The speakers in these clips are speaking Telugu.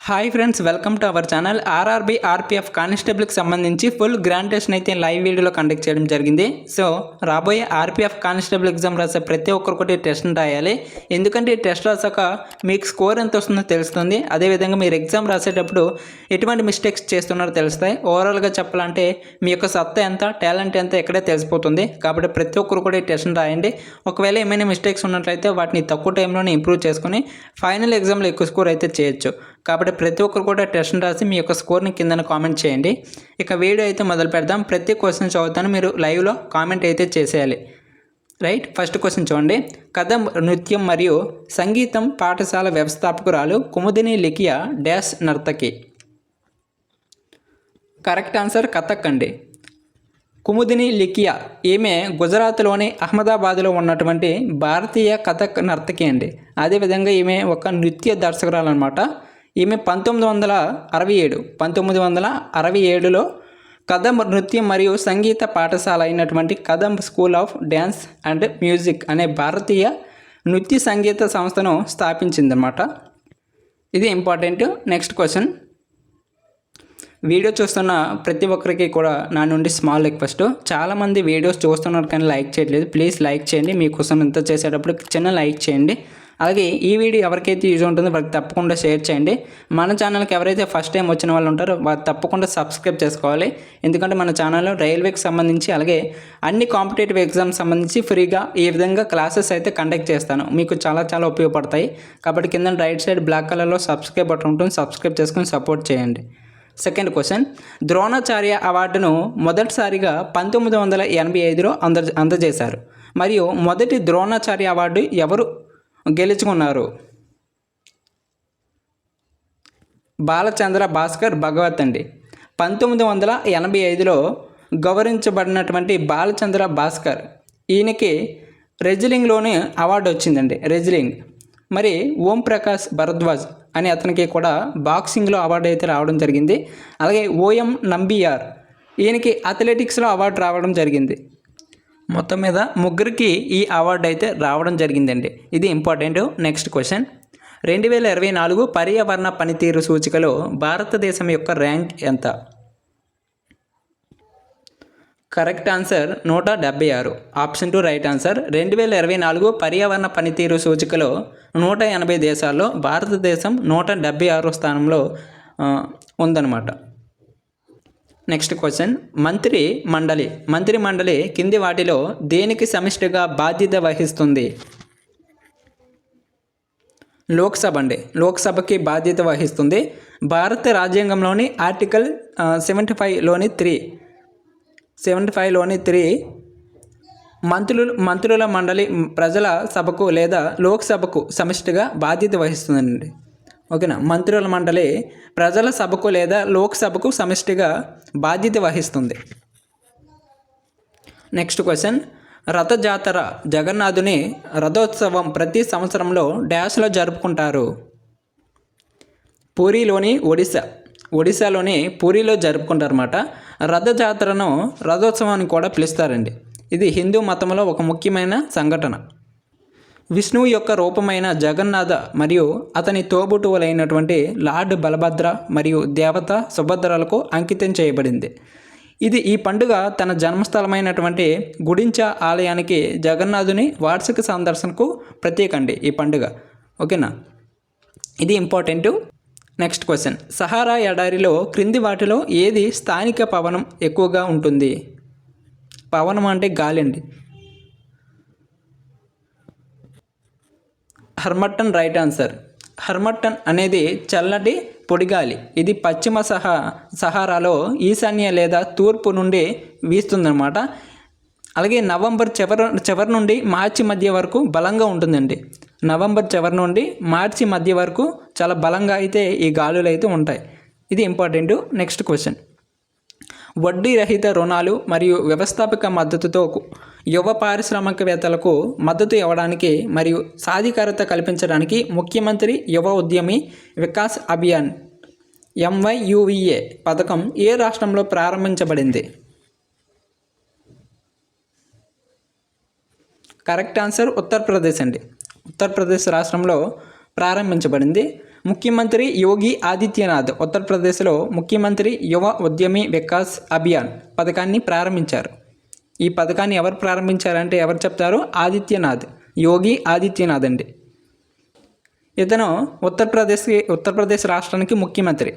Hi friends, welcome to our channel. RRB RPF కానిస్టేబుల్కి సంబంధించి ఫుల్ గ్రాండ్ టెస్ట్ అయితే లైవ్ వీడియోలో కండక్ట్ చేయడం జరిగింది. సో రాబోయే ఆర్పీఎఫ్ కానిస్టేబుల్ ఎగ్జామ్ రాసే ప్రతి ఒక్కరికి టెస్ట్ని రాయాలి. ఎందుకంటే ఈ టెస్ట్ రాసాక మీకు స్కోర్ ఎంత వస్తుందో తెలుస్తుంది. అదేవిధంగా మీరు ఎగ్జామ్ రాసేటప్పుడు ఎటువంటి మిస్టేక్స్ చేస్తున్నారో తెలుస్తాయి. ఓవరాల్గా చెప్పాలంటే మీ యొక్క సత్తా ఎంత, టాలెంట్ ఎంత ఇక్కడే తెలిసిపోతుంది. కాబట్టి ప్రతి ఒక్కరు కూడా ఈ టెస్ట్ని రాయండి. ఒకవేళ ఏమైనా మిస్టేక్స్ ఉన్నట్లయితే వాటిని తక్కువ టైంలోనే ఇంప్రూవ్ చేసుకుని ఫైనల్ ఎగ్జామ్లో ఎక్కువ స్కోర్ అయితే చేయొచ్చు. కాబట్టి ప్రతి ఒక్కరు కూడా టెస్ట్ని రాసి మీ యొక్క స్కోర్ని కింద కామెంట్ చేయండి. ఇక వీడియో అయితే మొదలు పెడదాం. ప్రతి క్వశ్చన్ చదువుతాను, మీరు లైవ్లో కామెంట్ అయితే చేసేయాలి. రైట్, ఫస్ట్ క్వశ్చన్ చూడండి. కథ, నృత్యం మరియు సంగీతం పాఠశాల వ్యవస్థాపకురాలు కుముదిని లిఖియా డాష్ నర్తకి. కరెక్ట్ ఆన్సర్ కథక్ అండి. కుముదిని లిఖియా ఈమె గుజరాత్లోని అహ్మదాబాద్లో ఉన్నటువంటి భారతీయ కథక్ నర్తకి అండి. అదేవిధంగా ఈమె ఒక నృత్య దర్శకురాలు అనమాట. ఈమె 1967లో కథం నృత్యం మరియు సంగీత పాఠశాల అయినటువంటి కథం school of dance and music అనే భారతీయ నృత్య సంగీత సంస్థను స్థాపించిందన్నమాట. ఇది ఇంపార్టెంట్. Next question. వీడియో చూస్తున్న ప్రతి ఒక్కరికి కూడా నా నుండి స్మాల్ రిక్వెస్ట్. చాలామంది వీడియోస్ చూస్తున్నారు కానీ లైక్ చేయట్లేదు. ప్లీజ్ లైక్ చేయండి. మీకోసం ఇంత చేసేటప్పుడు చిన్న లైక్ చేయండి. అలాగే ఈ వీడియో ఎవరికైతే యూజ్ ఉంటుందో వారికి తప్పకుండా షేర్ చేయండి. మన ఛానల్కి ఎవరైతే ఫస్ట్ టైం వచ్చిన వాళ్ళు ఉంటారో వారు తప్పకుండా సబ్స్క్రైబ్ చేసుకోవాలి. ఎందుకంటే మన ఛానల్లో రైల్వేకి సంబంధించి అలాగే అన్ని కాంపిటేటివ్ ఎగ్జామ్స్ సంబంధించి ఫ్రీగా ఈ విధంగా క్లాసెస్ అయితే కండక్ట్ చేస్తాను. మీకు చాలా ఉపయోగపడతాయి. కాబట్టి కింద రైట్ సైడ్ బ్లాక్ కలర్లో సబ్స్క్రైబ్ బటన్ ఉంటుంది. సబ్స్క్రైబ్ చేసుకొని సపోర్ట్ చేయండి. Second question. ద్రోణాచార్య అవార్డును మొదటిసారిగా 1985లో అందజేశారు. మరియు మొదటి ద్రోణాచార్య అవార్డు ఎవరు గెలుచుకున్నారు? బాలచంద్ర భాస్కర్ భగవత్ అండి. 1985లో గౌరవించబడినటువంటి బాలచంద్ర భాస్కర్, ఈయనకి రెజ్లింగ్లోనే అవార్డు వచ్చిందండి. రెజ్లింగ్. మరి ఓం ప్రకాష్ భరద్వాజ్ అని అతనికి కూడా బాక్సింగ్లో అవార్డు అయితే రావడం జరిగింది. అలాగే ఓఎం నంబియార్, ఈయనకి అథ్లెటిక్స్లో అవార్డు రావడం జరిగింది. మొత్తం మీద ముగ్గురికి ఈ అవార్డు అయితే రావడం జరిగిందండి. ఇది ఇంపార్టెంట్. Next question. 2024 పర్యావరణ పనితీరు సూచికలో భారతదేశం యొక్క ర్యాంక్ ఎంత? Correct answer 176. Option 2 right answer. 2024 పర్యావరణ పనితీరు సూచికలో 180 దేశాల్లో భారతదేశం 176వ స్థానంలో ఉందన్నమాట. Next question. మంత్రి మండలి కింది వాటిలో దేనికి సమిష్టిగా బాధ్యత వహిస్తుంది? లోక్సభ అండి. లోక్సభకి బాధ్యత వహిస్తుంది. భారత రాజ్యాంగంలోని ఆర్టికల్ 75లోని 3 మంత్రుల మండలి ప్రజల సభకు లేదా లోక్సభకు సమిష్టిగా బాధ్యత వహిస్తుందండి. ఓకేనా? మంత్రుల మండలి ప్రజల సభకు లేదా లోక్సభకు సమిష్టిగా బాధ్యత వహిస్తుంది. Next question. రథజాతర జగన్నాథుని రథోత్సవం ప్రతి సంవత్సరంలో డాష్లో జరుపుకుంటారు? పూరిలోని ఒడిశాలోని పూరిలో జరుపుకుంటారన్నమాట. రథజాతరను రథోత్సవాన్ని కూడా పిలుస్తారండి. ఇది హిందూ మతంలో ఒక ముఖ్యమైన సంఘటన. విష్ణువు యొక్క రూపమైన జగన్నాథ మరియు అతని తోబుట్టువులైనటువంటి లార్డ్ బలభద్ర మరియు దేవత సుభద్రలకు అంకితం చేయబడింది. ఈ పండుగ తన జన్మస్థలమైనటువంటి గుడించా ఆలయానికి జగన్నాథుని వార్షిక సందర్శనకు ప్రత్యేక అండి ఈ పండుగ. ఓకేనా? ఇది ఇంపార్టెంట్. Next question. సహారా ఎడారిలో క్రింది వాటిలో ఏది స్థానిక పవనం ఎక్కువగా ఉంటుంది? పవనం అంటే గాలి అండి. హర్మట్టన్ రైట్ ఆన్సర్. హర్మట్టన్ అనేది చల్లటి పొడిగాలి. ఇది పశ్చిమ సహారాలో ఈశాన్య లేదా తూర్పు నుండి వీస్తుందన్నమాట. అలాగే నవంబర్ చివరి నుండి మార్చి మధ్య వరకు బలంగా ఉంటుందండి. నవంబర్ చివరి నుండి మార్చి మధ్య వరకు చాలా బలంగా అయితే ఈ గాలులు అయితే ఉంటాయి. ఇది ఇంపార్టెంట్. Next question. వడ్డీ రహిత రుణాలు మరియు వ్యవస్థాపక మద్దతుతో యువ పారిశ్రామికవేత్తలకు మద్దతు ఇవ్వడానికి మరియు సాధికారత కల్పించడానికి ముఖ్యమంత్రి యువ ఉద్యమి వికాస్ అభియాన్ MYUVA పథకం ఏ రాష్ట్రంలో ప్రారంభించబడింది? కరెక్ట్ ఆన్సర్ ఉత్తరప్రదేశ్ అండి. ఉత్తరప్రదేశ్ రాష్ట్రంలో ప్రారంభించబడింది. ముఖ్యమంత్రి యోగి ఆదిత్యనాథ్ ఉత్తరప్రదేశ్లో ముఖ్యమంత్రి యువ ఉద్యమి వికాస్ అభియాన్ పథకాన్ని ప్రారంభించారు. ఈ పథకాన్ని ఎవరు ప్రారంభించారంటే ఎవరు చెప్తారు? ఆదిత్యనాథ్, యోగి ఆదిత్యనాథ్ అండి. ఇతను ఉత్తరప్రదేశ్ రాష్ట్రానికి ముఖ్యమంత్రి.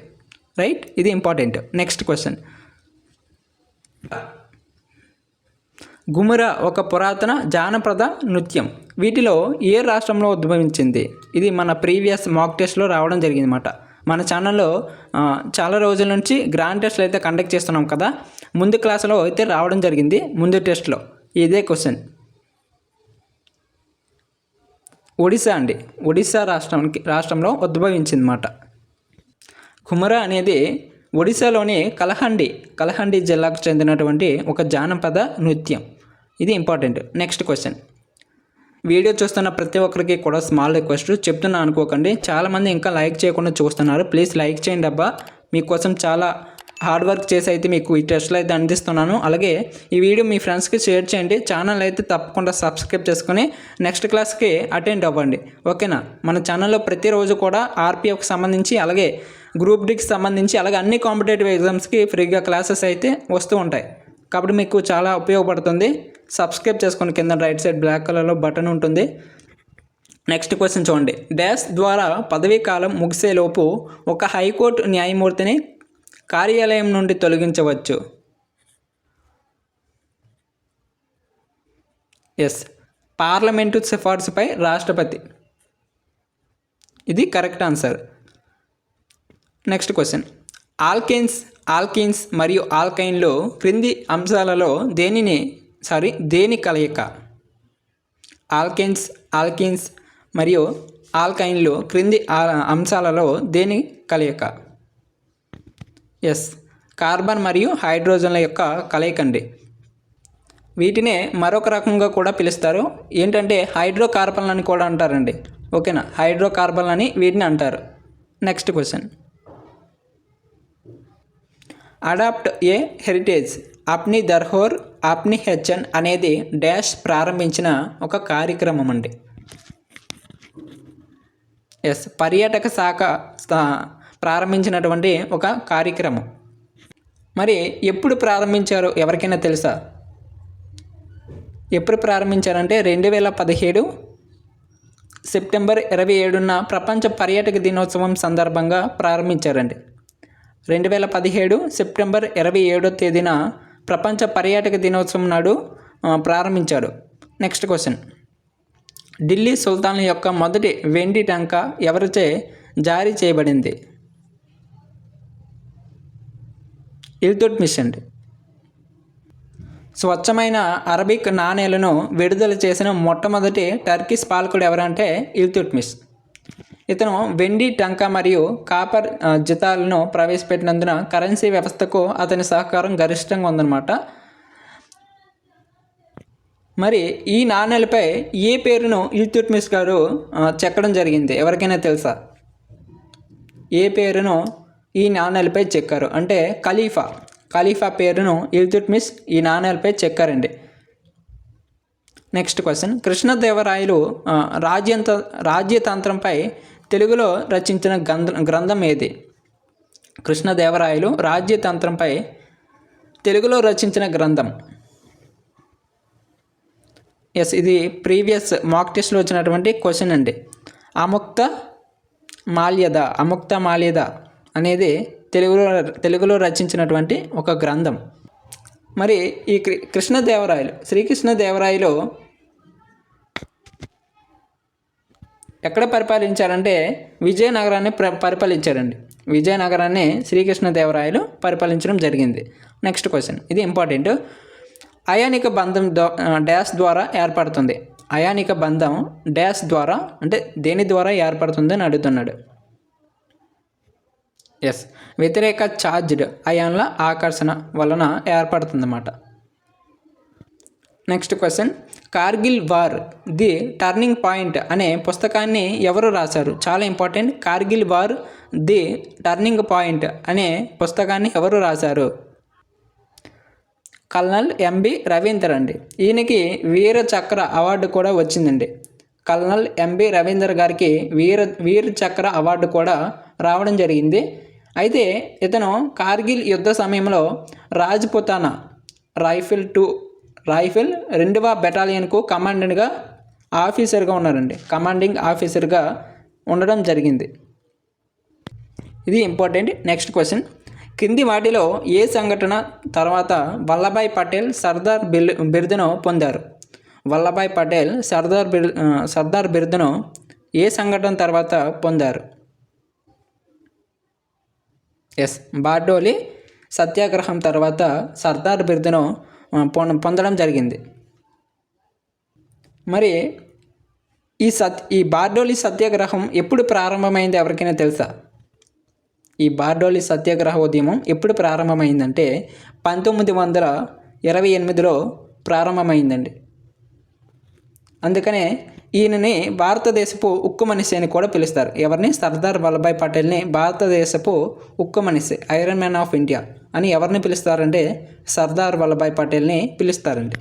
రైట్, ఇది ఇంపార్టెంట్. Next question. గుమురా ఒక పురాతన జానపద నృత్యం. వీటిలో ఏ రాష్ట్రంలో ఉద్భవించింది? ఇది మన ప్రీవియస్ మాక్ టెస్ట్లో రావడం జరిగిందన్నమాట. మన ఛానల్లో చాలా రోజుల నుంచి గ్రాండ్ టెస్ట్లు అయితే కండక్ట్ చేస్తున్నాం కదా. ముందు క్లాసులో అయితే రావడం జరిగింది, ముందు టెస్ట్లో ఇదే క్వశ్చన్. ఒడిశా అండి, ఒడిశా రాష్ట్రంలో ఉద్భవించిందన్నమాట. కుమరా అనేది ఒడిశాలోని కలహండి జిల్లాకు చెందినటువంటి ఒక జానపద నృత్యం. ఇది ఇంపార్టెంట్. Next question. వీడియో చూస్తున్న ప్రతి ఒక్కరికి కూడా స్మాల్ రిక్వెస్ట్, చెప్తున్నా అనుకోకండి, చాలామంది ఇంకా లైక్ చేయకుండా చూస్తున్నారు. ప్లీజ్ లైక్ చేయండి అబ్బా. మీకోసం చాలా హార్డ్ వర్క్ చేసి అయితే మీకు ఈ టెస్ట్లు అయితే అందిస్తున్నాను. అలాగే ఈ వీడియో మీ ఫ్రెండ్స్కి షేర్ చేయండి. ఛానల్ అయితే తప్పకుండా సబ్స్క్రైబ్ చేసుకుని నెక్స్ట్ క్లాస్కి అటెండ్ అవ్వండి, ఓకేనా? మన ఛానల్లో ప్రతిరోజు కూడా ఆర్పిఎఫ్కి సంబంధించి, అలాగే గ్రూప్ డికి సంబంధించి, అలాగే అన్ని కాంపిటేటివ్ ఎగ్జామ్స్కి ఫ్రీగా క్లాసెస్ అయితే వస్తూ ఉంటాయి. కాబట్టి మీకు చాలా ఉపయోగపడుతుంది. సబ్స్క్రైబ్ చేసుకుని కింద రైట్ సైడ్ బ్లాక్ కలర్లో బటన్ ఉంటుంది. నెక్స్ట్ క్వశ్చన్ చూడండి. డాష్ ద్వారా పదవీ కాలం ముగిసేలోపు ఒక హైకోర్టు న్యాయమూర్తిని కార్యాలయం నుండి తొలగించవచ్చు. ఎస్, పార్లమెంటు సిఫార్సుపై రాష్ట్రపతి. ఇది correct answer. Next question. Alkynes మరియు ఆల్కైన్లో క్రింది అంశాలలో దేని కలయిక? ఆల్కిన్స్ మరియు ఆల్కైన్లో క్రింది అంశాలలో దేని కలయిక? ఎస్, కార్బన్ మరియు హైడ్రోజన్ల యొక్క కలయిక అండి. వీటినే మరొక రకంగా కూడా పిలుస్తారు. ఏంటంటే హైడ్రోకార్బన్లు అని కూడా అంటారండి, ఓకేనా? హైడ్రోకార్బన్లు అని వీటిని అంటారు. Next question. అడాప్ట్ ఏ హెరిటేజ్ అప్ని దర్హోర్ అప్ని హెచ్చన్ అనేది డాష్ ప్రారంభించిన ఒక కార్యక్రమం అండి. ఎస్, పర్యాటక శాఖ ప్రారంభించినటువంటి ఒక కార్యక్రమం. మరి ఎప్పుడు ప్రారంభించారు ఎవరికైనా తెలుసా? ఎప్పుడు ప్రారంభించారంటే 2017 సెప్టెంబర్ 27న ప్రపంచ పర్యాటక దినోత్సవం సందర్భంగా ప్రారంభించారండి. 2017 సెప్టెంబర్ 27వ తేదీన ప్రపంచ పర్యాటక దినోత్సవం నాడు ప్రారంభించాడు. Next question. ఢిల్లీ సుల్తాన్ యొక్క మొదటి వెండి టంకా ఎవరిచే జారీ చేయబడింది? ఇల్తుట్మిష్ అండి. స్వచ్ఛమైన అరబిక్ నాణేలను విడుదల చేసిన మొట్టమొదటి టర్కిష్ పాలకుడు ఎవరంటే ఇల్తుట్మిష్. ఇతను వెండి టంకా మరియు కాపర్ జితాలను ప్రవేశపెట్టినందున కరెన్సీ వ్యవస్థకు అతని సహకారం గరిష్టంగా ఉందన్నమాట. మరి ఈ నాణేలపై ఏ పేరును ఇల్తుట్మిష్ గారు చెక్కడం జరిగింది ఎవరికైనా తెలుసా? ఏ పేరును ఈ నాణేలపై చెక్కారు అంటే ఖలీఫా పేరును ఇల్తుట్మిష్ ఈ నాణేలపై చెక్కారండి. Next question. కృష్ణదేవరాయలు రాజ్యతంత్రంపై తెలుగులో రచించిన గ్రంథం ఏది? కృష్ణదేవరాయలు రాజ్యతంత్రంపై తెలుగులో రచించిన గ్రంథం. ఎస్, ఇది ప్రీవియస్ మాక్ టెస్ట్లో వచ్చినటువంటి క్వశ్చన్ అండి. అముక్త మాల్యద అనేది తెలుగులో రచించినటువంటి ఒక గ్రంథం. మరి ఈ శ్రీకృష్ణదేవరాయలు ఎక్కడ పరిపాలించారంటే విజయనగరాన్ని పరిపాలించారండి. విజయనగరాన్ని శ్రీకృష్ణదేవరాయలు పరిపాలించడం జరిగింది. నెక్స్ట్ క్వశ్చన్, ఇది ఇంపార్టెంట్. అయానిక బంధం డాష్ ద్వారా ఏర్పడుతుంది. అయానిక బంధం డాష్ ద్వారా అంటే దేని ద్వారా ఏర్పడుతుంది అని అడుగుతున్నాడు. ఎస్, వ్యతిరేక ఛార్జ్డ్ అయాన్ల ఆకర్షణ వలన ఏర్పడుతుందన్నమాట. Next question. Kargil war the turning point అనే పుస్తకాన్ని ఎవరు రాశారు? చాలా important. Kargil war the turning point అనే పుస్తకాన్ని ఎవరు రాశారు? కల్నల్ ఎంబి రవీందర్ అండి. ఈయనకి వీర చక్ర అవార్డు కూడా వచ్చిందండి. కల్నల్ ఎంబి రవీందర్ గారికి వీర్ చక్ర అవార్డు కూడా రావడం జరిగింది. అయితే ఇతను కార్గిల్ యుద్ధ సమయంలో రాజ్పుతానా రైఫిల్ 2వ బెటాలియన్కు కమాండింగ్ ఆఫీసర్గా ఉండడం జరిగింది. ఇది ఇంపార్టెంట్. నెక్స్ట్ క్వశ్చన్, కింది వాటిలో ఏ సంఘటన తర్వాత వల్లభాయ్ పటేల్ సర్దార్ బిరుదును పొందారు? వల్లభాయ్ పటేల్ సర్దార్ బిరుదును ఏ సంఘటన తర్వాత పొందారు? బార్డోలి సత్యాగ్రహం తర్వాత సర్దార్ బిరుదును పొందడం జరిగింది. మరి ఈ బార్డోలి సత్యాగ్రహం ఎప్పుడు ప్రారంభమైంది ఎవరికైనా తెలుసా? ఈ బార్డోలి సత్యాగ్రహ ఉద్యమం ఎప్పుడు ప్రారంభమైందంటే 1928లో ప్రారంభమైందండి. అందుకనే ఈయనని భారతదేశపు ఉక్కు మనిషి అని కూడా పిలుస్తారు. ఎవరిని? సర్దార్ వల్లభాయ్ పటేల్ని భారతదేశపు ఉక్కు మనిషి, ఐరన్ మ్యాన్ ఆఫ్ ఇండియా అని ఎవరిని పిలుస్తారంటే సర్దార్ వల్లభాయ్ పటేల్ని పిలుస్తారండి.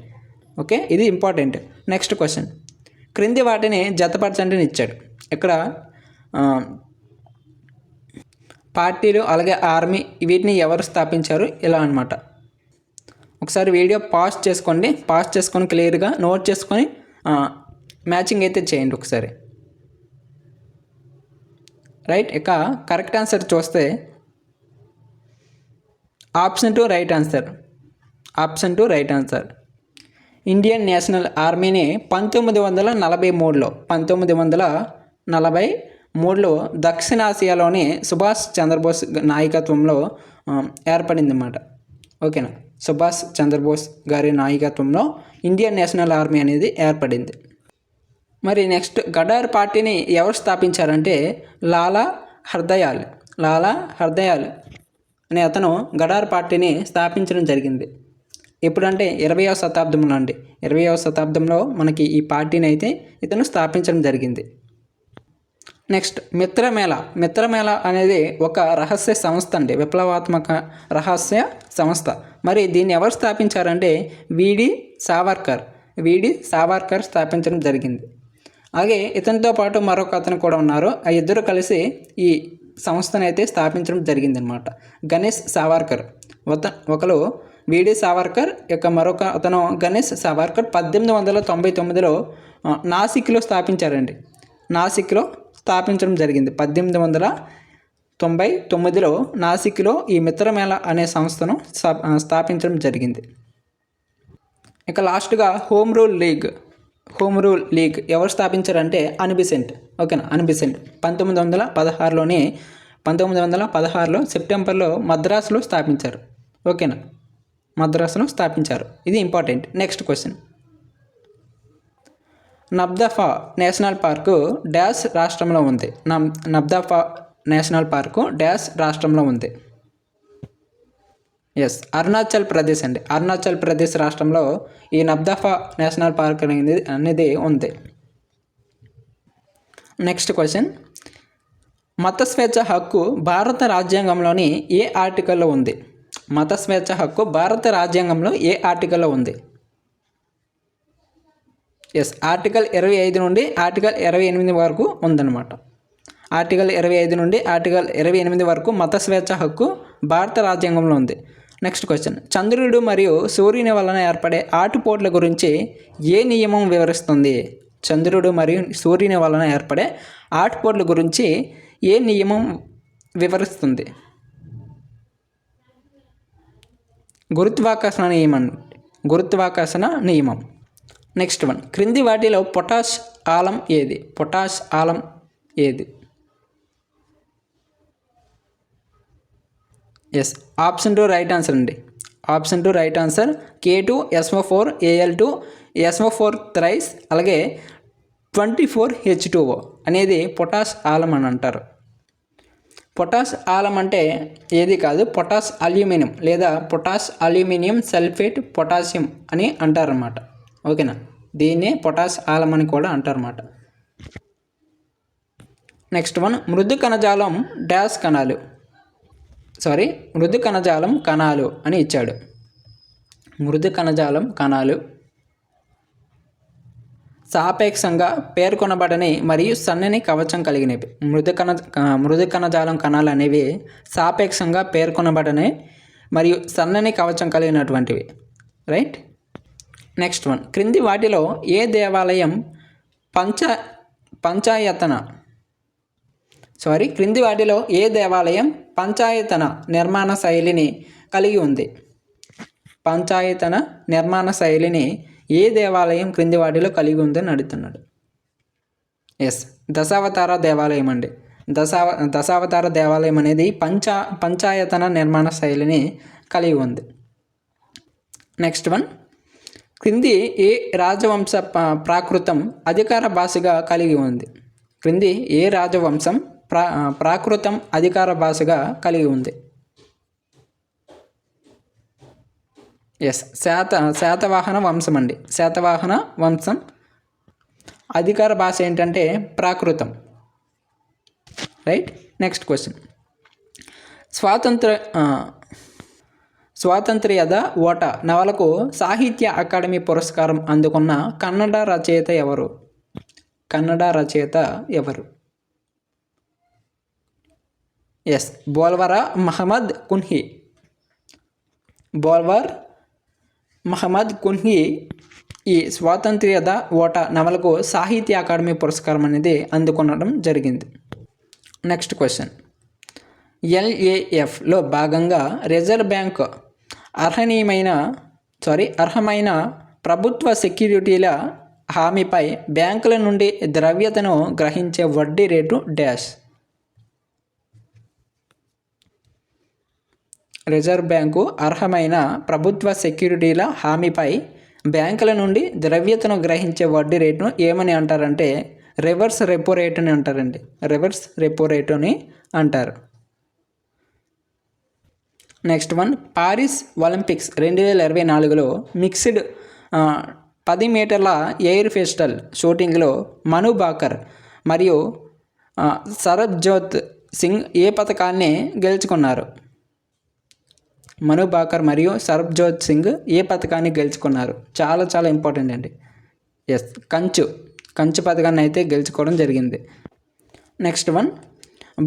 ఓకే, ఇది ఇంపార్టెంట్. నెక్స్ట్ క్వశ్చన్, క్రింది వాటిని జతపరచండి ఇచ్చాడు. ఇక్కడ పార్టీలు అలాగే ఆర్మీ వీటిని ఎవరు స్థాపించారు ఇలా అనమాట. ఒకసారి వీడియో పాజ్ చేసుకొని క్లియర్గా నోట్ చేసుకొని మ్యాచింగ్ అయితే చేయండి ఒకసారి. రైట్, ఇక కరెక్ట్ ఆన్సర్ చూస్తే option 2 right answer. Indian national ఆర్మీని 1943లో దక్షిణాసియాలోని సుభాష్ చంద్రబోస్ నాయకత్వంలో ఏర్పడింది అన్నమాట. ఓకేనా, సుభాష్ చంద్రబోస్ గారి నాయకత్వంలో ఇండియన్ నేషనల్ ఆర్మీ అనేది ఏర్పడింది. మరి నెక్స్ట్, గడార్ పార్టీని ఎవరు స్థాపించారంటే లాలా హర్దయాల్ అనే అతను గడార్ పార్టీని స్థాపించడం జరిగింది. ఎప్పుడంటే 20వ శతాబ్దంలో అండి. 20వ శతాబ్దంలో మనకి ఈ పార్టీని అయితే ఇతను స్థాపించడం జరిగింది. నెక్స్ట్, మిత్రమేళ అనేది ఒక రహస్య సంస్థ అండి, విప్లవాత్మక రహస్య సంస్థ. మరి దీన్ని ఎవరు స్థాపించారంటే విడి సావర్కర్ స్థాపించడం జరిగింది. అలాగే ఇతనితో పాటు మరొక అతను కూడా ఉన్నారు. ఆ ఇద్దరు కలిసి ఈ సంస్థను అయితే స్థాపించడం జరిగిందనమాట. గణేష్ సావర్కర్ ఒకరు విడి సావర్కర్, ఇక మరొక అతను గణేష్ సావర్కర్ 1899లో నాసిక్లో స్థాపించారండి. నాసిక్లో స్థాపించడం జరిగింది. 1899లో నాసిక్లో ఈ మిత్రమేళ అనే సంస్థను స్థాపించడం జరిగింది. ఇక లాస్ట్గా హోమ్ రూల్ లీగ్ ఎవరు స్థాపించారంటే అన్బిసెంట్. ఓకేనా, అన్బిసెంట్ 1916లో సెప్టెంబర్లో మద్రాసులో స్థాపించారు. ఓకేనా, మద్రాసులో స్థాపించారు. ఇది important. Next question, Namdapha national park dash రాష్ట్రంలో ఉంది? నబ్దఫా నేషనల్ పార్కు డాష్ రాష్ట్రంలో ఉంది? అరుణాచల్ ప్రదేశ్ అండి. అరుణాచల్ ప్రదేశ్ రాష్ట్రంలో ఈ నబ్దఫా నేషనల్ పార్క్ అనేది ఉంది. నెక్స్ట్ క్వశ్చన్, మత స్వేచ్ఛ హక్కు భారత రాజ్యాంగంలోని ఏ ఆర్టికల్లో ఉంది? మత స్వేచ్ఛ హక్కు భారత రాజ్యాంగంలో ఏ ఆర్టికల్లో ఉంది? ఆర్టికల్ 25 నుండి ఆర్టికల్ 28 వరకు ఉందన్నమాట. ఆర్టికల్ 25 నుండి ఆర్టికల్ 28 వరకు మత స్వేచ్ఛ హక్కు భారత రాజ్యాంగంలో ఉంది. నెక్స్ట్ క్వశ్చన్, చంద్రుడు మరియు సూర్యుని వలన ఏర్పడే ఆటుపోట్ల గురించి ఏ నియమం వివరిస్తుంది? చంద్రుడు మరియు సూర్యుని వలన ఏర్పడే ఆటుపోట్ల గురించి ఏ నియమం వివరిస్తుంది? గురుత్వాకర్షణ నియమం. నెక్స్ట్ వన్, క్రింది వాటిలో పొటాష్ ఆలం ఏది? ఆప్షన్ 2 రైట్ ఆన్సర్ అండి. Option 2 right answer. K2SO4 Al2 SO4 thrice అలాగే 24H2O అనేది పొటాష్ ఆలం అని అంటారు. పొటాష్ ఆలం అంటే ఏది కాదు, పొటాష్ అల్యూమినియం లేదా పొటాష్ అల్యూమినియం సల్ఫేట్ పొటాషియం అని అంటారన్నమాట. ఓకేనా, దీన్నే పొటాష్ ఆలం అని కూడా అంటారన్నమాట. నెక్స్ట్ వన్, మృదు కణజాలం కణాలు అని ఇచ్చాడు. మృదు కణజాలం కణాలు సాపేక్షంగా పేర్కొనబడని మరియు సన్నని కవచం కలిగినవి. మృదు కణజాలం కణాలు అనేవి సాపేక్షంగా పేర్కొనబడని మరియు సన్నని కవచం కలిగినటువంటివి. రైట్. నెక్స్ట్ వన్, క్రింది వాటిలో ఏ దేవాలయం క్రింది వాటిలో ఏ దేవాలయం పంచాయతన నిర్మాణ శైలిని కలిగి ఉంది? పంచాయతన నిర్మాణ శైలిని ఏ దేవాలయం క్రింది వాటిలో కలిగి ఉందని అడుగుతున్నాడు. ఎస్, దశావతార దేవాలయం అండి. దశావతార దేవాలయం అనేది పంచాయతన నిర్మాణ శైలిని కలిగి ఉంది. నెక్స్ట్ వన్, క్రింది ఏ రాజవంశ ప్రాకృతం అధికార భాషగా కలిగి ఉంది? క్రింది ఏ రాజవంశం ప్రాకృతం అధికార భాషగా కలిగి ఉంది? ఎస్, శాతవాహన వంశం అండి. శాతవాహన వంశం అధికార భాష ఏంటంటే ప్రాకృతం. రైట్. నెక్స్ట్ క్వశ్చన్, స్వాతంత్ర్యద ఓట నవలకు సాహిత్య అకాడమీ పురస్కారం అందుకున్న కన్నడ రచయిత ఎవరు? కన్నడ రచయిత ఎవరు? ఎస్, బోల్వర్ మహమ్మద్ కున్హి. బోల్వర్ మహమ్మద్ కున్హి ఈ స్వాతంత్ర్యద ఓట నవలకు సాహిత్య అకాడమీ పురస్కారం అనేది అందుకొనడం జరిగింది. నెక్స్ట్ క్వశ్చన్, LAFలో భాగంగా రిజర్వ్ బ్యాంక్ అర్హమైన ప్రభుత్వ సెక్యూరిటీల హామీపై బ్యాంకుల నుండి ద్రవ్యతను గ్రహించే వడ్డీ రేటు డాష్. రిజర్వ్ బ్యాంకు అర్హమైన ప్రభుత్వ సెక్యూరిటీల హామీపై బ్యాంకుల నుండి ద్రవ్యతను గ్రహించే వడ్డీ రేటును ఏమని అంటారంటే రివర్స్ రెపో రేట్ అని అంటారండి. రివర్స్ రెపో రేట్ అని అంటారు. నెక్స్ట్ వన్, పారిస్ ఒలింపిక్స్ 2024లో మిక్స్డ్ 10 మీటర్ల ఎయిర్ పిస్టల్ షూటింగ్లో మను భాకర్ మరియు సరబ్జోత్ సింగ్ ఏ పథకాన్ని గెలుచుకున్నారు? మను భాకర్ మరియు సరబ్జోత్ సింగ్ ఏ పథకాన్ని గెలుచుకున్నారు? చాలా చాలా ఇంపార్టెంట్ అండి. ఎస్, కంచు పథకాన్ని అయితే గెలుచుకోవడం జరిగింది. నెక్స్ట్ వన్,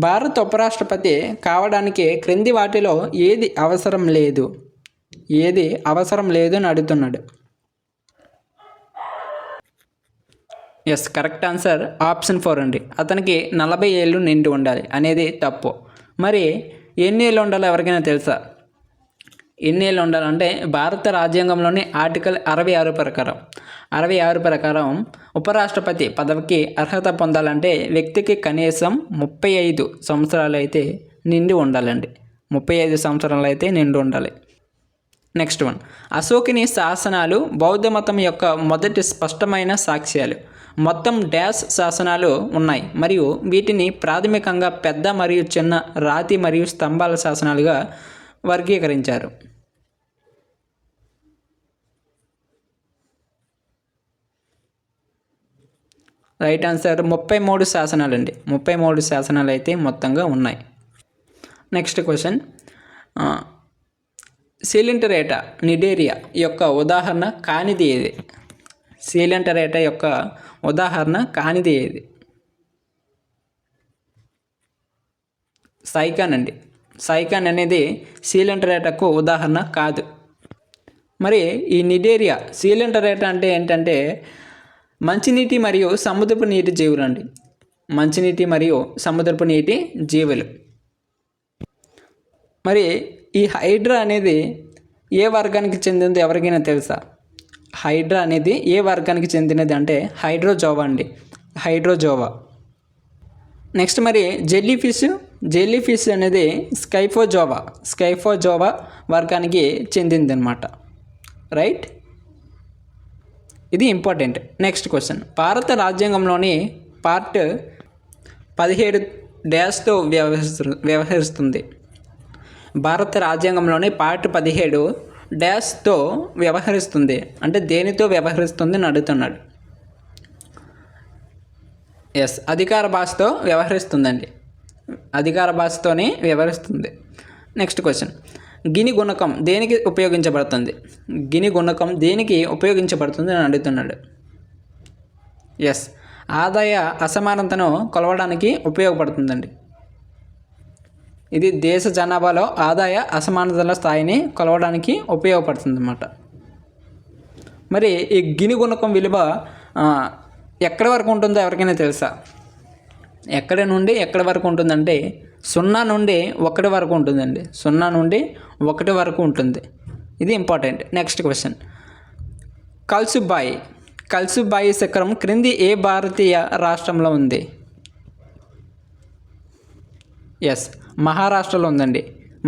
భారత ఉపరాష్ట్రపతి కావడానికి క్రింది వాటిలో ఏది అవసరం లేదు? ఏది అవసరం లేదు అని అడుగుతున్నాడు. ఎస్, కరెక్ట్ ఆన్సర్ ఆప్షన్ 4 అండి. అతనికి 40 ఏళ్ళు నిండి ఉండాలి అనేది తప్పు. మరి ఎన్ని ఏళ్ళు ఉండాలో ఎవరికైనా తెలుసా? ఎన్ని ఏళ్ళు ఉండాలంటే భారత రాజ్యాంగంలోని ఆర్టికల్ 66 ప్రకారం ఉపరాష్ట్రపతి పదవికి అర్హత పొందాలంటే వ్యక్తికి కనీసం 35 సంవత్సరాలు అయితే నిండి ఉండాలండి. 35 సంవత్సరాలు అయితే నిండి ఉండాలి. నెక్స్ట్ వన్, అశోకుని శాసనాలు బౌద్ధ మతం యొక్క మొదటి స్పష్టమైన సాక్ష్యాలు. మొత్తం డాష్ శాసనాలు ఉన్నాయి మరియు వీటిని ప్రాథమికంగా పెద్ద మరియు చిన్న రాతి మరియు స్తంభాల శాసనాలుగా వర్గీకరించారు. రైట్ ఆన్సర్ 33 శాసనాలు అండి. 33 శాసనాలు అయితే మొత్తంగా ఉన్నాయి. నెక్స్ట్ క్వశ్చన్, సీలింటరేటా నిడేరియా యొక్క ఉదాహరణ కానిది ఏది? సీలింటరేటా యొక్క ఉదాహరణ కానిది ఏది? సైకాన్ అండి. సైకాన్ అనేది సీలింటరేటాకు ఉదాహరణ కాదు. మరి ఈ నిడేరియా సీలింటరేటా అంటే ఏంటంటే మంచినీటి మరియు సముద్రపు నీటి జీవులు అండి. మంచినీటి మరియు సముద్రపు నీటి జీవులు. మరి ఈ హైడ్రా అనేది ఏ వర్గానికి చెందింది ఎవరికైనా తెలుసా? హైడ్రా అనేది ఏ వర్గానికి చెందినది అంటే హైడ్రోజోవా అండి. హైడ్రోజోవా. నెక్స్ట్ మరి జెల్లీ ఫిష్ అనేది స్కైఫోజోవా వర్గానికి చెందింది అనమాట. రైట్, ఇది ఇంపార్టెంట్. నెక్స్ట్ క్వశ్చన్, భారత రాజ్యాంగంలోని పార్ట్ 17 డాష్తో వ్యవహరిస్తుంది. భారత రాజ్యాంగంలోని పార్ట్ 17 డాష్తో వ్యవహరిస్తుంది అంటే దేనితో వ్యవహరిస్తుంది అని అడుగుతున్నాడు. ఎస్, అధికార భాషతో వ్యవహరిస్తుందండి. అధికార భాషతోనే వ్యవహరిస్తుంది. నెక్స్ట్ క్వశ్చన్, గిని గుణకం దేనికి ఉపయోగించబడుతుంది? గిని గుణకం దేనికి ఉపయోగించబడుతుంది అని అడుగుతున్నాడు. ఎస్, ఆదాయ అసమానతను కొలవడానికి ఉపయోగపడుతుందండి. ఇది దేశ జనాభాలో ఆదాయ అసమానతల స్థాయిని కొలవడానికి ఉపయోగపడుతుంది అన్నమాట. మరి ఈ గిని గుణకం విలువ ఎక్కడి వరకు ఉంటుందో ఎవరికైనా తెలుసా? ఎక్కడి నుండి ఎక్కడి వరకు ఉంటుందంటే 0 నుండి 1 వరకు ఉంటుందండి. 0 నుండి 1 వరకు ఉంటుంది. ఇది ఇంపార్టెంట్. నెక్స్ట్ క్వశ్చన్, కల్సుబాయి శిఖరం క్రింది ఏ భారతీయ రాష్ట్రంలో ఉంది? ఎస్, మహారాష్ట్రలో ఉందండి.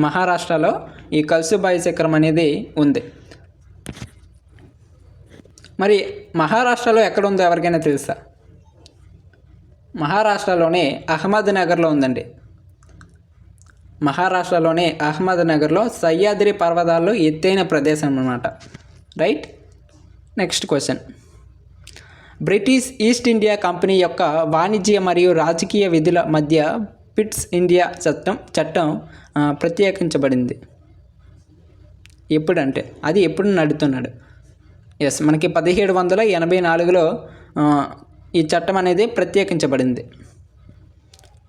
మహారాష్ట్రలో ఈ కల్సుబాయి శిఖరం అనేది ఉంది. మరి మహారాష్ట్రలో ఎక్కడ ఉందో ఎవరికైనా తెలుసా? మహారాష్ట్రలోని అహ్మద్నగర్లో ఉందండి. మహారాష్ట్రలోని అహ్మద్నగర్లో సహ్యాద్రి పర్వతాల్లో ఎత్తైన ప్రదేశం అన్నమాట. Right. Next question, British east India company యొక్క వాణిజ్య మరియు రాజకీయ విధుల మధ్య పిట్స్ ఇండియా చట్టం ప్రత్యేకించబడింది. ఎప్పుడంటే అది ఎప్పుడు నడుతున్నాడు? ఎస్, మనకి 1784లో ఈ చట్టం అనేది ప్రత్యేకించబడింది.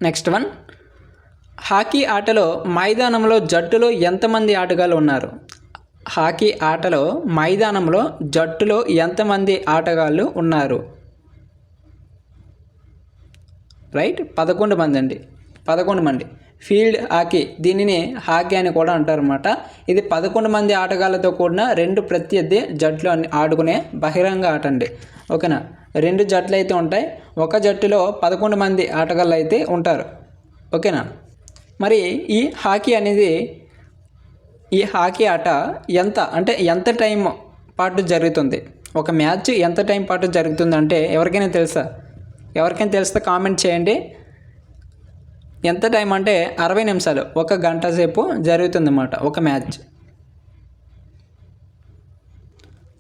నెక్స్ట్ వన్, హాకీ ఆటలో మైదానంలో జట్టులో ఎంతమంది ఆటగాళ్ళు ఉన్నారు? హాకీ ఆటలో మైదానంలో జట్టులో ఎంతమంది ఆటగాళ్ళు ఉన్నారు? రైట్, 11 మంది అండి. 11 మంది. ఫీల్డ్ హాకీ, దీనిని హాకీ అని కూడా అంటారన్నమాట. ఇది 11 మంది ఆటగాళ్ళతో కూడిన 2 ప్రత్యర్థి జట్లు ఆడుకునే బహిరంగ ఆట అండి. ఓకేనా? 2 జట్లు అయితే ఉంటాయి. ఒక జట్టులో 11 మంది ఆటగాళ్ళు అయితే ఉంటారు. ఓకేనా? మరి ఈ హాకీ ఆట ఎంత టైం పాటు జరుగుతుంది? ఒక మ్యాచ్ ఎంత టైం పాటు జరుగుతుంది అంటే ఎవరికైనా తెలుసా? ఎవరికైనా తెలిస్తే కామెంట్ చేయండి. ఎంత టైం అంటే 60 నిమిషాలు, 1 గంట సేపు జరుగుతుందన్నమాట ఒక మ్యాచ్.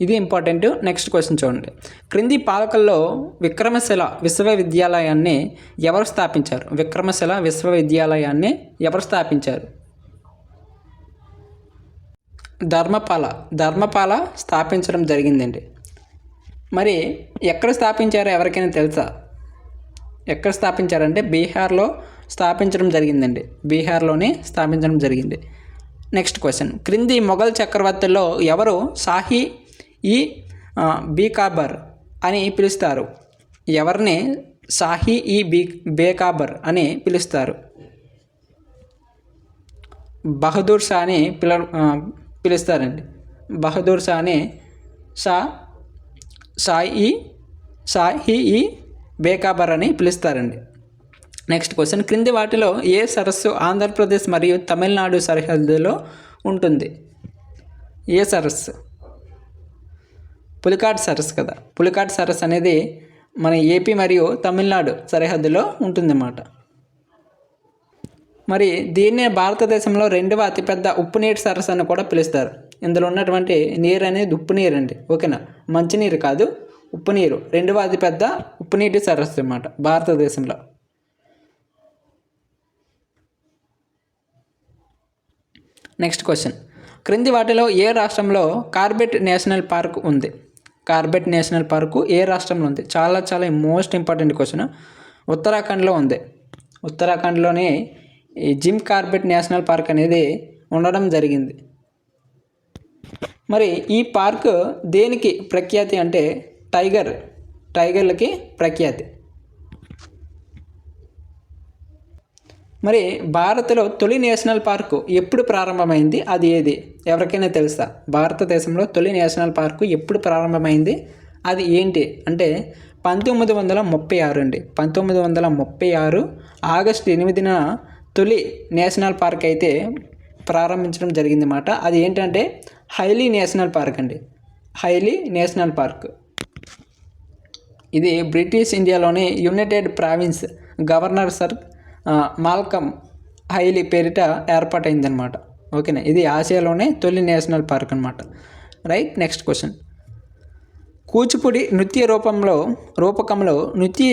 ఇది ఇంపార్టెంట్. నెక్స్ట్ క్వశ్చన్ చూడండి, క్రింది పాలకుల్లో విక్రమశిల విశ్వవిద్యాలయాన్ని ఎవరు స్థాపించారు? విక్రమశిల విశ్వవిద్యాలయాన్ని ఎవరు స్థాపించారు? ధర్మపాల స్థాపించడం జరిగిందండి. మరి ఎక్కడ స్థాపించారో ఎవరికైనా తెలుసా? ఎక్కడ స్థాపించారంటే బీహార్లో స్థాపించడం జరిగిందండి. బీహార్లోనే స్థాపించడం జరిగింది. నెక్స్ట్ క్వశ్చన్, క్రింది మొఘల్ చక్రవర్తుల్లో ఎవరు షాహీ ఈ బీకాబర్ అని పిలుస్తారు? ఎవరిని షాహీ ఈ బేకాబర్ అని పిలుస్తారు? బహదూర్ షా అని పిలుస్తారండి. బహదూర్ షా అని షాహీ ఈ బేకాబర్ అని పిలుస్తారండి. నెక్స్ట్ క్వశ్చన్, క్రింది వాటిలో ఏ సరస్సు ఆంధ్రప్రదేశ్ మరియు తమిళనాడు సరిహద్దులో ఉంటుంది? ఏ సరస్సు? పులికాట్ సరస్సు కదా. పులికాట్ సరస్సు అనేది మన ఏపీ మరియు తమిళనాడు సరిహద్దులో ఉంటుందన్నమాట. మరి దీన్నే భారతదేశంలో 2వ అతిపెద్ద ఉప్పునీటి సరస్సు అని కూడా పిలుస్తారు. ఇందులో ఉన్నటువంటి నీరు అనేది ఉప్పు నీరు అండి. ఓకేనా? మంచినీరు కాదు, ఉప్పు నీరు. 2వ అతిపెద్ద ఉప్పునీటి సరస్సు అన్నమాట భారతదేశంలో. నెక్స్ట్ క్వశ్చన్, క్రింది వాటిలో ఏ రాష్ట్రంలో కార్బెట్ నేషనల్ పార్క్ ఉంది? కార్బెట్ నేషనల్ పార్కు ఏ రాష్ట్రంలో ఉంది? చాలా చాలా మోస్ట్ ఇంపార్టెంట్ క్వశ్చన్. ఉత్తరాఖండ్లో ఉంది. ఉత్తరాఖండ్లోనే ఈ జిమ్ కార్బెట్ నేషనల్ పార్క్ అనేది ఉండడం జరిగింది. మరి ఈ పార్క్ దేనికి ప్రఖ్యాతి అంటే టైగర్లకి ప్రఖ్యాతి. మరి భారత్లో తొలి నేషనల్ పార్కు ఎప్పుడు ప్రారంభమైంది? అది ఏది? ఎవరికైనా తెలుసా? భారతదేశంలో తొలి నేషనల్ పార్కు ఎప్పుడు ప్రారంభమైంది? అది ఏంటి అంటే 1936 అండి. 1936 ఆగస్టు 8న తొలి నేషనల్ పార్క్ అయితే ప్రారంభించడం జరిగిందన్నమాట. అది ఏంటంటే హైలీ నేషనల్ పార్క్ అండి. Highly national park. ఇది బ్రిటిష్ ఇండియాలోని United province governor sir Malcolm highly పేరిట ఏర్పాటైందనమాట. ఓకేనా? ఇది ఆసియాలోనే తొలి నేషనల్ పార్క్ అనమాట. రైట్. నెక్స్ట్ క్వశ్చన్, కూచిపూడి నృత్య రూపకంలో నృత్య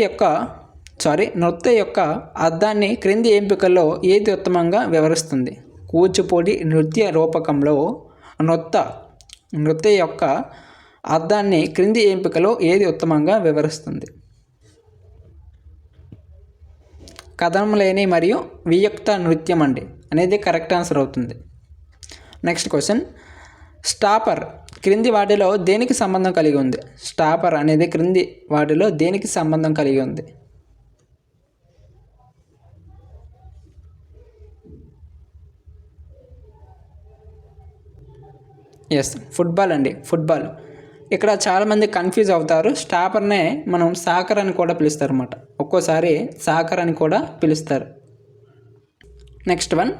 యొక్క అర్థాన్ని క్రింది ఎంపికల్లో ఏది ఉత్తమంగా వివరిస్తుంది? కూచిపూడి నృత్య రూపకంలో నృత్య యొక్క అర్థాన్ని క్రింది ఎంపికలో ఏది ఉత్తమంగా వివరిస్తుంది? కథనం లేని మరియు వియుక్త నృత్యం అండి అనేది కరెక్ట్ ఆన్సర్ అవుతుంది. నెక్స్ట్ క్వశ్చన్, స్టాపర్ క్రింది వాటిలో దేనికి సంబంధం కలిగి ఉంది? స్టాపర్ అనేది క్రింది వాటిలో దేనికి సంబంధం కలిగి ఉంది? ఎస్, ఫుట్బాల్ అండి, ఫుట్బాల్. ఇక్కడ చాలామంది కన్ఫ్యూజ్ అవుతారు. స్టాపర్నే మనం సాకర్ అని కూడా పిలుస్తారు అన్నమాట. ఒక్కోసారి సాకర్ అని కూడా పిలుస్తారు. నెక్స్ట్ వన్,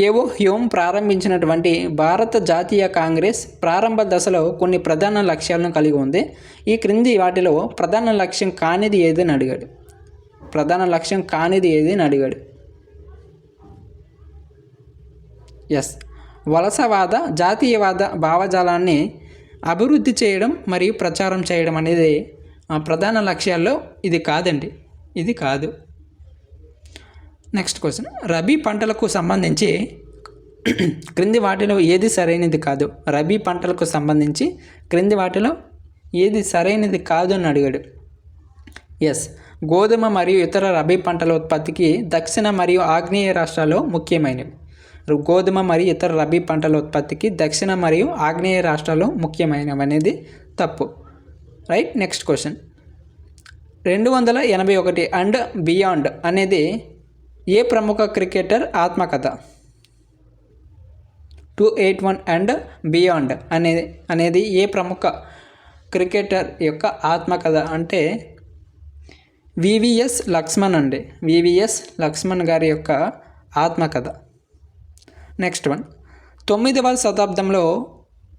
ఏవో హ్యూమ్ ప్రారంభించినటువంటి భారత జాతీయ కాంగ్రెస్ ప్రారంభ దశలో కొన్ని ప్రధాన లక్ష్యాలను కలిగి ఉంది. ఈ క్రింది వాటిలో ప్రధాన లక్ష్యం కానిది ఏది అని అడిగాడు. ప్రధాన లక్ష్యం కానిది ఏది అని అడిగాడు. ఎస్, వలసవాద జాతీయవాద భావజాలాన్ని అభివృద్ధి చేయడం మరియు ప్రచారం చేయడం అనేది ప్రధాన లక్ష్యాల్లో ఇది కాదండి, ఇది కాదు. నెక్స్ట్ క్వశ్చన్, రబీ పంటలకు సంబంధించి క్రింది వాటిలో ఏది సరైనది కాదు? రబీ పంటలకు సంబంధించి క్రింది వాటిలో ఏది సరైనది కాదు అని అడిగాడు. ఎస్, గోధుమ మరియు ఇతర రబీ పంటల ఉత్పత్తికి దక్షిణ మరియు ఆగ్నేయ రాష్ట్రాల్లో ముఖ్యమైనవి. గోధుమ మరియు ఇతర రబీ పంటల ఉత్పత్తికి దక్షిణ మరియు ఆగ్నేయ రాష్ట్రాల్లో ముఖ్యమైనవి అనేది తప్పు. Right. Next question, 281 and beyond అనేది ఏ ప్రముఖ క్రికెటర్ ఆత్మకథ? 281 అండ్ బియాండ్ అనేది ఏ ప్రముఖ క్రికెటర్ యొక్క ఆత్మకథ అంటే వివిఎస్ లక్ష్మణ్ అండి. వివిఎస్ లక్ష్మణ్ గారి యొక్క ఆత్మకథ. నెక్స్ట్ వన్, 9వ శతాబ్దంలో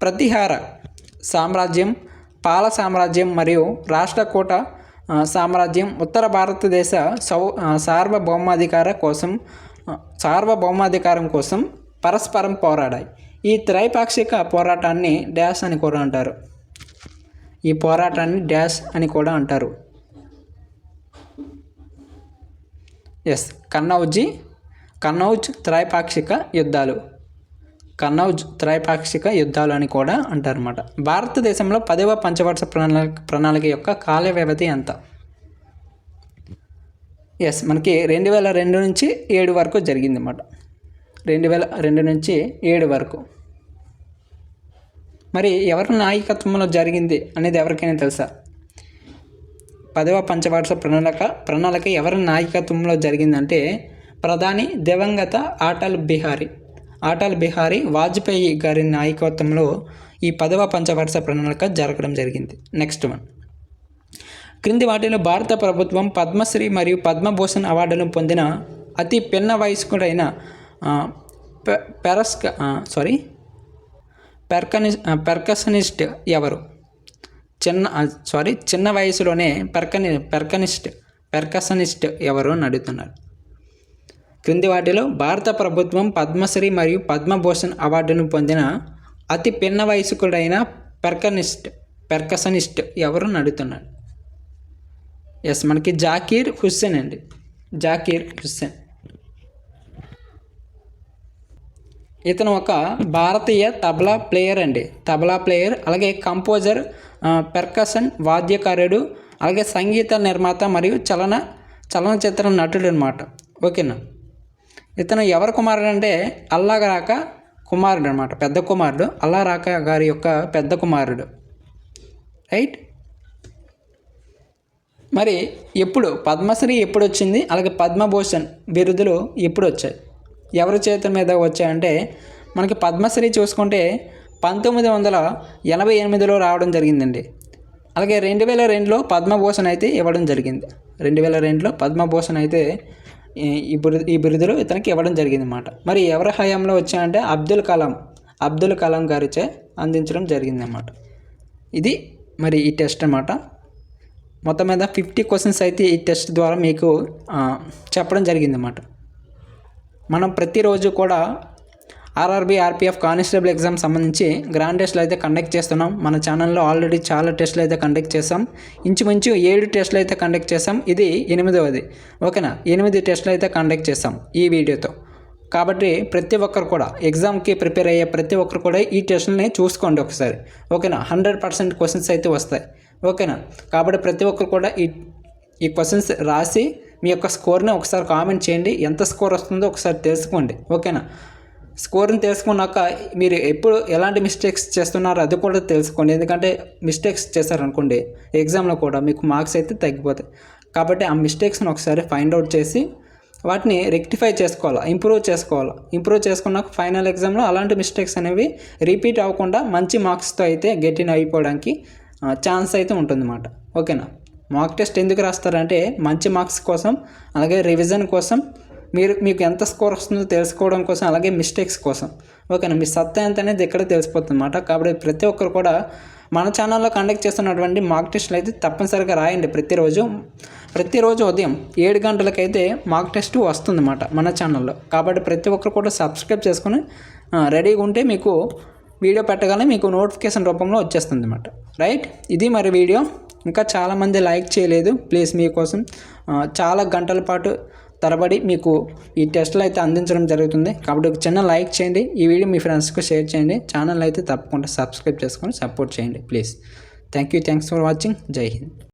ప్రతిహార సామ్రాజ్యం, పాల సామ్రాజ్యం మరియు రాష్ట్రకూట సామ్రాజ్యం ఉత్తర భారతదేశ సార్వభౌమాధికారం కోసం పరస్పరం పోరాడాయి. ఈ త్రైపాక్షిక పోరాటాన్ని డాష్ అని కూడా అంటారు. ఈ పోరాటాన్ని డాష్ అని కూడా అంటారు. ఎస్, కన్నౌజ్ త్రైపాక్షిక యుద్ధాలు. కన్నౌజ్ త్రైపాక్షిక యుద్ధాలు అని కూడా అంటారన్నమాట. భారతదేశంలో 10వ పంచవర్ష ప్రణాళిక యొక్క కాల వ్యవధి ఎంత? ఎస్, మనకి 2002 నుంచి 7 వరకు జరిగింది అన్నమాట. 2002 నుంచి 7 వరకు. మరి ఎవరి నాయకత్వంలో జరిగింది అనేది ఎవరికైనా తెలుసా? 10వ పంచవర్ష ప్రణాళిక ఎవరి నాయకత్వంలో జరిగిందంటే ప్రధాని దివంగత అటల్ బిహారీ వాజ్పేయి గారి నాయకత్వంలో ఈ 10వ పంచవర్ష ప్రణాళిక జరగడం జరిగింది. నెక్స్ట్ వన్, క్రింది వాటిలో భారత ప్రభుత్వం పద్మశ్రీ మరియు పద్మభూషణ్ అవార్డును పొందిన అతి పిన్న వయస్కుడైన పెర్కషనిస్ట్ ఎవరు? చిన్న వయసులోనే పెర్కషనిస్ట్ ఎవరు అని అడుగుతున్నారు. క్రింది వాటిలో భారత ప్రభుత్వం పద్మశ్రీ మరియు పద్మభూషణ్ అవార్డును పొందిన అతి పిన్న వయస్కుడైన పెర్కషనిస్ట్ ఎవరు అని అడుగుతున్నాడు. ఎస్, మనకి జాకీర్ హుస్సేన్ అండి. జాకీర్ హుస్సేన్. ఇతను ఒక భారతీయ తబలా ప్లేయర్ అండి. తబలా ప్లేయర్, అలాగే కంపోజర్, పెర్కషన్ వాద్యకారుడు, అలాగే సంగీత నిర్మాత మరియు చలనచిత్ర నటుడు అనమాట. ఓకేనా. ఇతను ఎవరి కుమారుడు అంటే అల్లారాకా కుమారుడు అనమాట. పెద్ద కుమారుడు, అల్లారాకా గారి యొక్క పెద్ద కుమారుడు. రైట్. మరి పద్మశ్రీ ఎప్పుడు వచ్చింది, అలాగే పద్మభూషణ్ బిరుదులు ఎప్పుడు వచ్చాయి, ఎవరి చేతుల మీద వచ్చాయంటే మనకి పద్మశ్రీ చూసుకుంటే 1988లో రావడం జరిగిందండి. అలాగే 2002లో పద్మభూషణ్ అయితే ఇవ్వడం జరిగింది. 2002లో పద్మభూషణ్ అయితే ఈ బిరుదులు ఇతనికి ఇవ్వడం జరిగింది అన్నమాట. మరి ఎవరి హయాంలో వచ్చాయంటే అబ్దుల్ కలాం గారిచే అందించడం జరిగిందన్నమాట. ఇది మరి ఈ టెస్ట్ అన్నమాట. మొత్తం మీద 50 క్వశ్చన్స్ అయితే ఈ టెస్ట్ ద్వారా మీకు చెప్పడం జరిగిందన్నమాట. మనం ప్రతిరోజు కూడా ఆర్ఆర్బీ ఆర్పిఎఫ్ కానిస్టేబుల్ ఎగ్జామ్ సంబంధించి గ్రాండ్ టెస్ట్లు అయితే కండక్ట్ చేస్తున్నాం. మన ఛానల్లో ఆల్రెడీ చాలా టెస్ట్లు అయితే కండక్ట్ చేసాం. ఇంచుమించు 7 టెస్ట్లు అయితే కండక్ట్ చేసాం. ఇది 8వది. ఓకేనా. 8 టెస్ట్లు అయితే కండక్ట్ చేసాం ఈ వీడియోతో. కాబట్టి ప్రతి ఒక్కరు కూడా ఎగ్జామ్కి ప్రిపేర్ అయ్యే ప్రతి ఒక్కరు కూడా ఈ టెస్ట్ని చూసుకోండి ఒకసారి. ఓకేనా. 100% క్వశ్చన్స్ అయితే వస్తాయి. ఓకేనా. కాబట్టి ప్రతి ఒక్కరు కూడా ఈ క్వశ్చన్స్ రాసి మీ యొక్క స్కోర్ని ఒకసారి కామెంట్ చేయండి. ఎంత స్కోర్ వస్తుందో ఒకసారి తెలుసుకోండి, ఓకేనా. స్కోర్ని తెలుసుకున్నాక మీరు ఎప్పుడు ఎలాంటి మిస్టేక్స్ చేస్తున్నారో అది కూడా తెలుసుకోండి. ఎందుకంటే మిస్టేక్స్ చేశారనుకోండి ఎగ్జామ్లో కూడా మీకు మార్క్స్ అయితే తగ్గిపోతాయి. కాబట్టి ఆ మిస్టేక్స్ని ఒకసారి ఫైండ్ అవుట్ చేసి వాటిని రెక్టిఫై చేసుకోవాలి, ఇంప్రూవ్ చేసుకున్నాక ఫైనల్ ఎగ్జామ్లో అలాంటి మిస్టేక్స్ అనేవి రిపీట్ అవ్వకుండా మంచి మార్క్స్తో అయితే గెటిన్ అయిపోవడానికి ఛాన్స్ అయితే ఉంటుందన్నమాట, ఓకేనా. మాక్ టెస్ట్ ఎందుకు రాస్తారంటే మంచి మార్క్స్ కోసం, అలాగే రివిజన్ కోసం, మీకు ఎంత స్కోర్ వస్తుందో తెలుసుకోవడం కోసం, అలాగే మిస్టేక్స్ కోసం, ఓకేనా. మీ సత్తా ఎంత అనేది ఇక్కడ తెలిసిపోతుంది అన్నమాట. కాబట్టి ప్రతి ఒక్కరు కూడా మన ఛానల్లో కండక్ట్ చేస్తున్నటువంటి మాక్ టెస్ట్లు అయితే తప్పనిసరిగా రాయండి. ప్రతిరోజు ఉదయం 7 గంటలకైతే మాక్ టెస్ట్ వస్తుందన్నమాట మన ఛానల్లో. కాబట్టి ప్రతి ఒక్కరు కూడా సబ్స్క్రైబ్ చేసుకొని రెడీగా ఉంటే మీకు వీడియో పెట్టగానే మీకు నోటిఫికేషన్ రూపంలో వచ్చేస్తుంది అన్నమాట. రైట్, ఇది మరి వీడియో. ఇంకా చాలామంది లైక్ చేయలేదు. ప్లీజ్ మీకోసం చాలా గంటల పాటు తరబడి మీకు ఈ టెస్ట్లు అయితే అందించడం జరుగుతుంది. కాబట్టి ఒక చిన్న లైక్ చేయండి, ఈ వీడియో మీ ఫ్రెండ్స్కి షేర్ చేయండి, ఛానల్ అయితే తప్పకుండా సబ్స్క్రైబ్ చేసుకొని సపోర్ట్ చేయండి ప్లీజ్. Thanks for watching. జై హింద్.